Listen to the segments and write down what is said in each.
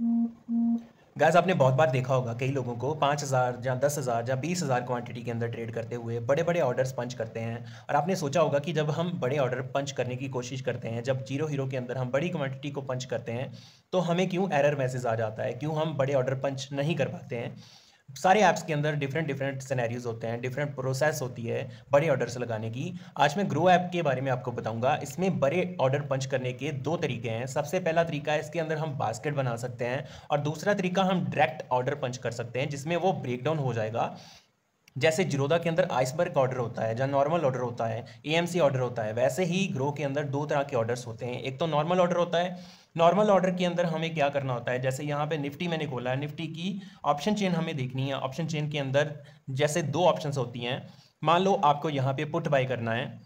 Guys आपने बहुत बार देखा होगा कई लोगों को 5,000 या 10,000 या 20,000 क्वांटिटी के अंदर ट्रेड करते हुए बड़े बड़े ऑर्डर्स पंच करते हैं। और आपने सोचा होगा कि जब हम बड़े ऑर्डर पंच करने की कोशिश करते हैं, जब जीरो हीरो के अंदर हम बड़ी क्वांटिटी को पंच करते हैं, तो हमें क्यों एरर मैसेज आ जाता है, क्यों हम बड़े ऑर्डर पंच नहीं कर पाते हैं। सारे ऐप्स के अंदर डिफरेंट डिफरेंट सिनेरियोज होते हैं, डिफरेंट प्रोसेस होती है बड़े ऑर्डर्स लगाने की। आज मैं ग्रो ऐप के बारे में आपको बताऊंगा। इसमें बड़े ऑर्डर पंच करने के दो तरीके हैं। सबसे पहला तरीका है, इसके अंदर हम बास्केट बना सकते हैं, और दूसरा तरीका हम डायरेक्ट ऑर्डर पंच कर सकते हैं, जिसमें वो ब्रेक डाउन हो जाएगा। जैसे जीरोधा के अंदर आइसबर्ग ऑर्डर होता है, या नॉर्मल ऑर्डर होता है, एएमसी ऑर्डर होता है, वैसे ही ग्रो के अंदर दो तरह के ऑर्डर्स होते हैं। एक तो नॉर्मल ऑर्डर होता है। नॉर्मल ऑर्डर के अंदर हमें क्या करना होता है, जैसे यहाँ पे निफ्टी मैंने खोला है, निफ्टी की ऑप्शन चेन हमें देखनी है। ऑप्शन चेन के अंदर जैसे दो ऑप्शंस होती हैं। मान लो आपको यहाँ पे पुट बाय करना है,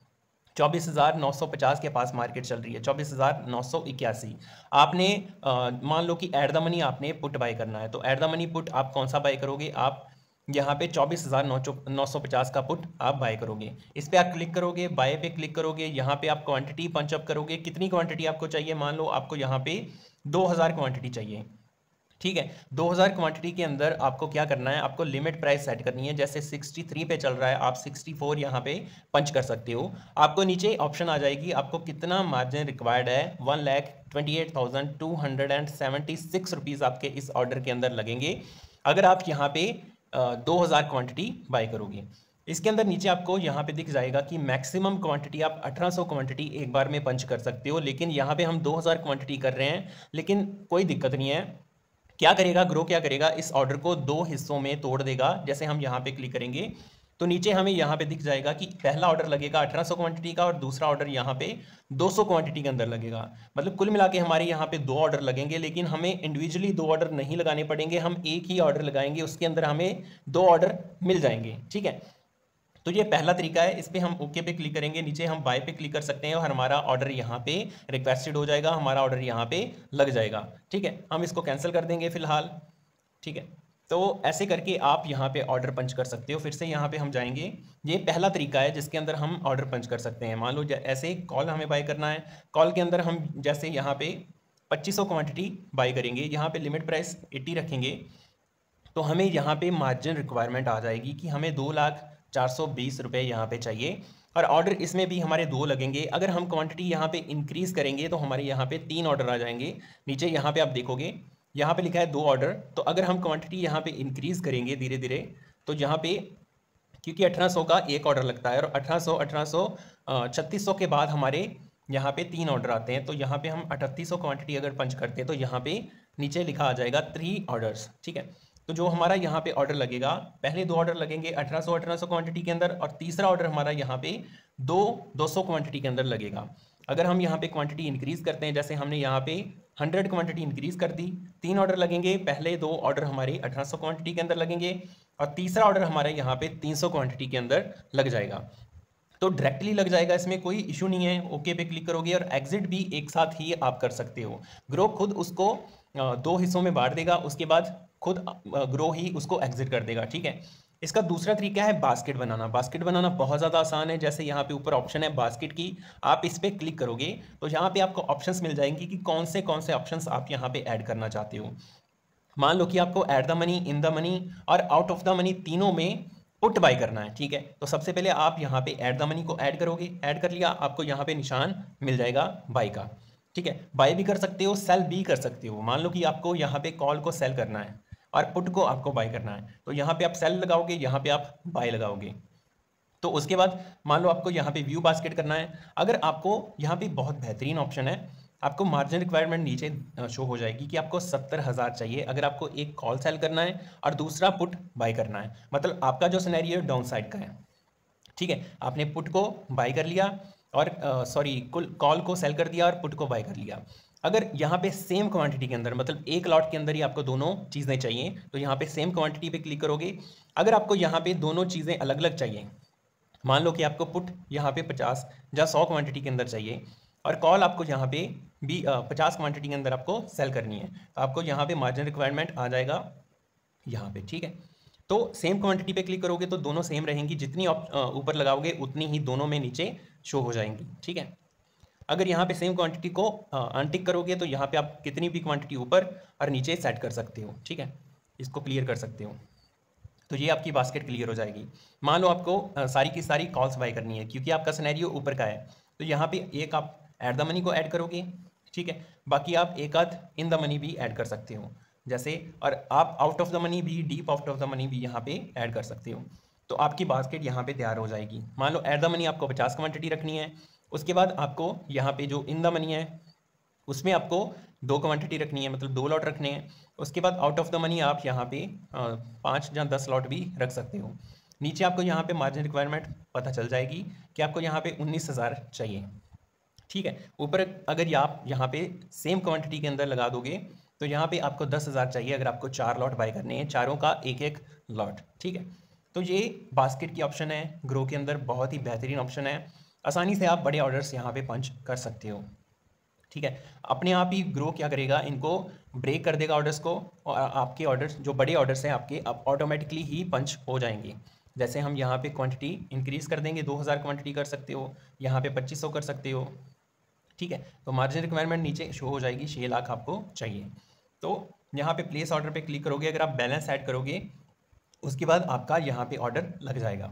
24,950 के पास मार्केट चल रही है, 24,981। आपने मान लो कि एट द मनी आपने पुट बाय करना है, तो एट द मनी पुट आप कौन सा बाय करोगे, आप यहाँ पे 24,950 का पुट आप बाय करोगे। इस पे आप क्लिक करोगे, बाय पे क्लिक करोगे, यहाँ पे आप क्वांटिटी पंच अप करोगे। कितनी क्वांटिटी आपको चाहिए, मान लो आपको यहाँ पे 2,000 क्वांटिटी चाहिए। ठीक है, 2,000 क्वांटिटी के अंदर आपको क्या करना है, आपको लिमिट प्राइस सेट करनी है। जैसे 63 पे चल रहा है, आप 64 यहाँ पे पंच कर सकते हो। आपको नीचे ऑप्शन आ जाएगी, आपको कितना मार्जिन रिक्वायर्ड है। 1,28,276 रुपीज़ आपके इस ऑर्डर के अंदर लगेंगे, अगर आप यहाँ पे 2,000 क्वांटिटी बाय करोगे। इसके अंदर नीचे आपको यहाँ पे दिख जाएगा कि मैक्सिमम क्वांटिटी आप 1,800 क्वांटिटी एक बार में पंच कर सकते हो, लेकिन यहाँ पे हम 2,000 क्वांटिटी कर रहे हैं। लेकिन कोई दिक्कत नहीं है। क्या करेगा ग्रो, क्या करेगा, इस ऑर्डर को दो हिस्सों में तोड़ देगा। जैसे हम यहाँ पे क्लिक करेंगे तो नीचे हमें यहाँ पे दिख जाएगा कि पहला ऑर्डर लगेगा 1,800 क्वांटिटी का, और दूसरा ऑर्डर यहाँ पे 200 क्वांटिटी के अंदर लगेगा। मतलब कुल मिला के हमारे यहाँ पे दो ऑर्डर लगेंगे, लेकिन हमें इंडिविजुअली दो ऑर्डर नहीं लगाने पड़ेंगे, हम एक ही ऑर्डर लगाएंगे, उसके अंदर हमें दो ऑर्डर मिल जाएंगे। ठीक है, तो ये पहला तरीका है। इस पर हम ओके पे क्लिक करेंगे, नीचे हम बाय पे क्लिक कर सकते हैं, और हमारा ऑर्डर यहाँ पे रिक्वेस्टेड हो जाएगा, हमारा ऑर्डर यहाँ पे लग जाएगा। ठीक है, हम इसको कैंसिल कर देंगे फिलहाल। ठीक है, तो ऐसे करके आप यहाँ पे ऑर्डर पंच कर सकते हो। फिर से यहाँ पे हम जाएंगे, ये पहला तरीका है जिसके अंदर हम ऑर्डर पंच कर सकते हैं। मान लो ऐसे कॉल हमें बाय करना है, कॉल के अंदर हम जैसे यहाँ पे 2,500 क्वांटिटी बाय करेंगे, यहाँ पे लिमिट प्राइस 80 रखेंगे, तो हमें यहाँ पे मार्जिन रिक्वायरमेंट आ जाएगी कि हमें 2,04,20 यहाँ पे चाहिए, और ऑर्डर इसमें भी हमारे दो लगेंगे। अगर हम क्वांटिटी यहाँ पे इंक्रीज करेंगे तो हमारे यहाँ पे 3 ऑर्डर आ जाएंगे। नीचे यहाँ पे आप देखोगे, यहाँ पे लिखा है 2 ऑर्डर। तो अगर हम क्वांटिटी यहाँ पे इंक्रीज करेंगे धीरे धीरे, तो यहाँ पे क्योंकि 1,800 का एक ऑर्डर लगता है, और 1,800 3,600 के बाद हमारे यहाँ पे 3 ऑर्डर आते हैं। तो यहाँ पे हम 3,800 क्वांटिटी अगर पंच करते हैं, तो यहाँ पे नीचे लिखा आ जाएगा 3 ऑर्डर्स। ठीक है, तो जो हमारा यहाँ पे ऑर्डर लगेगा, पहले दो ऑर्डर लगेंगे 1,800 क्वांटिटी के अंदर, और तीसरा ऑर्डर हमारा यहाँ पे 200 क्वांटिटी के अंदर लगेगा। अगर हम यहाँ पे क्वांटिटी इंक्रीज करते हैं, जैसे हमने यहाँ पे 100 क्वांटिटी इंक्रीज कर दी, 3 ऑर्डर लगेंगे, पहले दो ऑर्डर हमारे 1,800 क्वांटिटी के अंदर लगेंगे, और तीसरा ऑर्डर हमारे यहाँ पे 300 क्वांटिटी के अंदर लग जाएगा। तो डायरेक्टली लग जाएगा, इसमें कोई इशू नहीं है। ओके पे क्लिक करोगे, और एग्जिट भी एक साथ ही आप कर सकते हो। ग्रो खुद उसको दो हिस्सों में बांट देगा, उसके बाद खुद ग्रो ही उसको एग्जिट कर देगा। ठीक है, इसका दूसरा तरीका है बास्केट बनाना। बास्केट बनाना बहुत ज़्यादा आसान है। जैसे यहाँ पे ऊपर ऑप्शन है बास्केट की, आप इस पर क्लिक करोगे तो यहाँ पे आपको ऑप्शंस मिल जाएंगी कि कौन से ऑप्शंस आप यहाँ पे ऐड करना चाहते हो। मान लो कि आपको at the money, in the money और आउट ऑफ द मनी तीनों में पुट बाय करना है। ठीक है, तो सबसे पहले आप यहाँ पे एट द मनी को ऐड करोगे, ऐड कर लिया, आपको यहाँ पे निशान मिल जाएगा बाय का। ठीक है, बाय भी कर सकते हो, सेल भी कर सकते हो। मान लो कि आपको यहाँ पे कॉल को सेल करना है और पुट को आपको बाय करना है, तो यहाँ पे आप सेल लगाओगे, यहाँ पे आप बाय लगाओगे। तो उसके बाद मान लो आपको यहाँ पे व्यू बास्केट करना है। अगर आपको यहाँ पे बहुत बेहतरीन ऑप्शन है, आपको मार्जिन रिक्वायरमेंट नीचे शो हो जाएगी कि आपको 70,000 चाहिए अगर आपको एक कॉल सेल करना है और दूसरा पुट बाय करना है। मतलब आपका जो सिनेरियो डाउन साइड का है। ठीक है, आपने पुट को बाय कर लिया, और सॉरी कॉल को सेल कर दिया और पुट को बाय कर लिया। अगर यहाँ पे सेम क्वांटिटी के अंदर, मतलब एक लॉट के अंदर ही आपको दोनों चीज़ें चाहिए, तो यहाँ पे सेम क्वांटिटी पे क्लिक करोगे। अगर आपको यहाँ पे दोनों चीज़ें अलग अलग चाहिए, मान लो कि आपको पुट यहाँ पे 50 या 100 क्वांटिटी के अंदर चाहिए, और कॉल आपको यहाँ पे भी 50 क्वांटिटी के अंदर आपको सेल करनी है, तो आपको यहाँ पे मार्जिन रिक्वायरमेंट आ जाएगा यहाँ पे। ठीक है, तो सेम क्वांटिटी पे क्लिक करोगे तो दोनों सेम रहेंगी, जितनी ऊपर लगाओगे उतनी ही दोनों में नीचे शो हो जाएंगी। ठीक है, अगर यहाँ पे सेम क्वांटिटी को अनटिक करोगे तो यहाँ पे आप कितनी भी क्वांटिटी ऊपर और नीचे सेट कर सकते हो, ठीक है, इसको क्लियर कर सकते हो। तो ये आपकी बास्केट क्लियर हो जाएगी। मान लो आपको सारी की सारी कॉल्स बाय करनी है क्योंकि आपका सिनेरियो ऊपर का है, तो यहाँ पे एक आप ऐड द मनी को ऐड करोगे, ठीक है, बाकी आप एक आध इन द मनी भी ऐड कर सकते हो जैसे, और आप आउट ऑफ द मनी भी, deep out of the money भी यहाँ पे ऐड कर सकते हो। तो आपकी बास्केट यहाँ पे तैयार हो जाएगी। मान लो ऐड द मनी आपको 50 क्वांटिटी रखनी है, उसके बाद आपको यहाँ पे जो इन द मनी है उसमें आपको 2 क्वांटिटी रखनी है, मतलब 2 लॉट रखने हैं। उसके बाद आउट ऑफ द मनी आप यहाँ पे 5 या 10 लॉट भी रख सकते हो। नीचे आपको यहाँ पे मार्जिन रिक्वायरमेंट पता चल जाएगी कि आपको यहाँ पे 19,000 चाहिए, ठीक है। ऊपर अगर आप यहाँ पे सेम क्वांटिटी के अंदर लगा दोगे तो यहाँ पे आपको 10,000 चाहिए अगर आपको 4 लॉट बाय करने हैं, चारों का एक एक लॉट, ठीक है। तो ये बास्केट की ऑप्शन है ग्रो के अंदर, बहुत ही बेहतरीन ऑप्शन है। आसानी से आप बड़े ऑर्डर्स यहाँ पे पंच कर सकते हो, ठीक है। अपने आप ही ग्रो क्या करेगा, इनको ब्रेक कर देगा ऑर्डर्स को, और आपके ऑर्डर्स जो बड़े ऑर्डर्स हैं आपके अब ऑटोमेटिकली ही पंच हो जाएंगे। जैसे हम यहाँ पे क्वांटिटी इंक्रीज़ कर देंगे, 2000 क्वांटिटी कर सकते हो, यहाँ पे 2500 कर सकते हो, ठीक है। तो मार्जिन रिक्वायरमेंट नीचे शो हो जाएगी, 6 लाख आपको चाहिए। तो यहाँ पे प्लेस ऑर्डर पे क्लिक करोगे, अगर आप बैलेंस ऐड करोगे उसके बाद आपका यहाँ पे ऑर्डर लग जाएगा,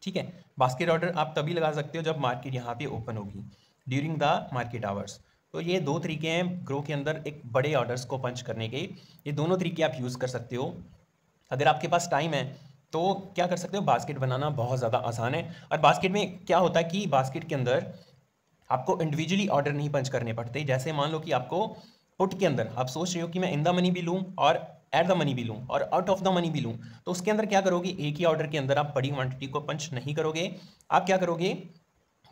ठीक है। बास्केट ऑर्डर आप तभी लगा सकते हो जब मार्केट यहाँ पे ओपन होगी, ड्यूरिंग द मार्केट आवर्स। तो ये 2 तरीके हैं ग्रो के अंदर एक बड़े ऑर्डर्स को पंच करने के, ये दोनों तरीके आप यूज़ कर सकते हो। अगर आपके पास टाइम है तो क्या कर सकते हो, बास्केट बनाना बहुत ज़्यादा आसान है। और बास्केट में क्या होता है कि बास्केट के अंदर आपको इंडिविजुअली ऑर्डर नहीं पंच करने पड़ते। जैसे मान लो कि आपको पुट के अंदर आप सोच रहे हो कि मैं इन द मनी भी लूँ और एट द मनी भी लूँ और आउट ऑफ द मनी भी लूँ, तो उसके अंदर क्या करोगे, एक ही ऑर्डर के अंदर आप बड़ी क्वांटिटी को पंच नहीं करोगे, आप क्या करोगे,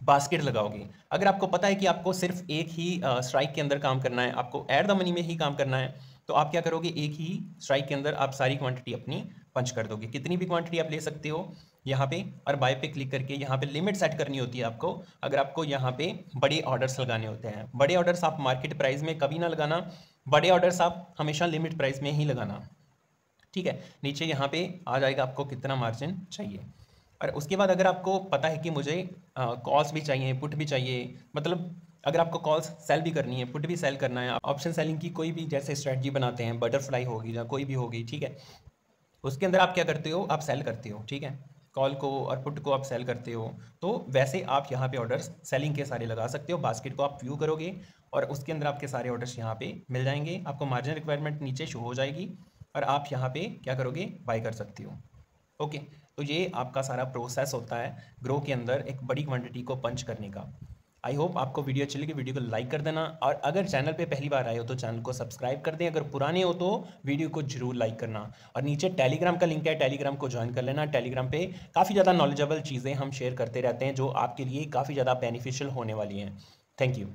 बास्केट लगाओगे। अगर आपको पता है कि आपको सिर्फ एक ही स्ट्राइक के अंदर काम करना है, आपको एट द मनी में ही काम करना है, तो आप क्या करोगे, एक ही स्ट्राइक के अंदर आप सारी क्वांटिटी अपनी पंच कर दोगे। कितनी भी क्वांटिटी आप ले सकते हो यहाँ पे, और बाय पे क्लिक करके यहाँ पे लिमिट सेट करनी होती है आपको। अगर आपको यहाँ पे बड़े ऑर्डर्स लगाने होते हैं, बड़े ऑर्डर्स आप मार्केट प्राइस में कभी ना लगाना, बड़े ऑर्डर्स आप हमेशा लिमिट प्राइस में ही लगाना, ठीक है। नीचे यहाँ पे आ जाएगा आपको कितना मार्जिन चाहिए। और उसके बाद अगर आपको पता है कि मुझे कॉल्स भी चाहिए, पुट भी चाहिए, मतलब अगर आपको कॉल्स सेल भी करनी है, पुट भी सेल करना है, ऑप्शन सेलिंग की कोई भी जैसे स्ट्रेटजी बनाते हैं, बटरफ्लाई होगी या कोई भी होगी, ठीक है, उसके अंदर आप क्या करते हो, आप सेल करते हो, ठीक है, कॉल को और पुट को आप सेल करते हो। तो वैसे आप यहाँ पे ऑर्डर्स सेलिंग के सारे लगा सकते हो। बास्केट को आप व्यू करोगे और उसके अंदर आपके सारे ऑर्डर्स यहाँ पे मिल जाएंगे, आपको मार्जिन रिक्वायरमेंट नीचे शो हो जाएगी और आप यहाँ पे क्या करोगे, बाय कर सकते हो। ओके, तो ये आपका सारा प्रोसेस होता है ग्रो के अंदर एक बड़ी क्वांटिटी को पंच करने का। आई होप आपको वीडियो अच्छी लगी, वीडियो को लाइक कर देना, और अगर चैनल पे पहली बार आए हो तो चैनल को सब्सक्राइब कर दें, अगर पुराने हो तो वीडियो को जरूर लाइक करना। और नीचे टेलीग्राम का लिंक है, टेलीग्राम को ज्वाइन कर लेना। टेलीग्राम पे काफ़ी ज़्यादा नॉलेजेबल चीज़ें हम शेयर करते रहते हैं जो आपके लिए काफ़ी ज़्यादा बेनिफिशियल होने वाली हैं। Thank you.